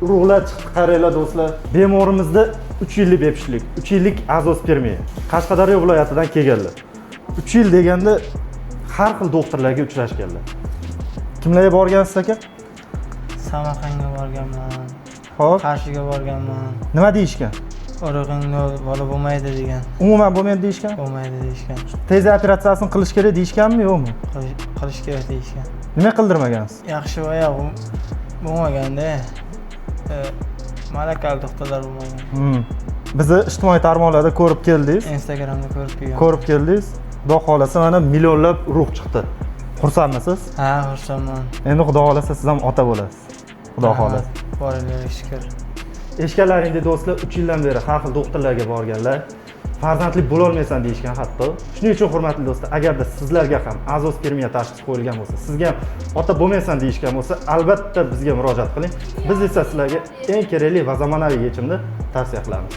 urug'lar chiqdi, qaranglar do'stlar. Bemorimizda 3 yillik bepishlik, 3 yillik azospermiya. Qashqadaryo viloyatidan kelganlar. 3 yil deganda har xil doktorlarga uchrashganlar. Kimlarga borgansiz aka? Samarqandga borganman. Xo'p, Qarshiga borganman. nima deyishgan? Urug'ingni bola bo'lmaydi degan. Umuman bo'lmaydi deyishgan. Bo'lmaydi deyishgan. Tez operatsiyasini qilish kerak deyishganmi, yo'qmi? Qilish kerak deyishgan. Nima qildirmagansiz? Yaxshi oyoq bo'lmaganda, malakali doktorlar bo'lmagan. Bizni ijtimoiy tarmoqlarda ko'rib keldingiz. Instagramda ko'rib kelgan. Ko'rib keldingiz. Xudo xolasa mana millionlab urug' chiqdi. Xursandmisiz? Ha, xursandman. Endi xudo xolasa siz ham ota bo'lasiz. Xudo xolasa. Borilarga shukr. Eshitganlaringdek do'stlar, 3 yildan beri har xil doktorlarga borganlar. Farzandlik bo'la olmaysan deyishgan hatto. Shuning uchun hurmatli do'stlar, agarda sizlarga ham azospermiya tashxisi qo'yilgan bo'lsa, sizga ham ota bo'lmaysan deyishgan bo'lsa, albatta bizga murojaat qiling. Biz esa sizlarga eng kerakli va zamonaviy yechimni tavsiya qilamiz.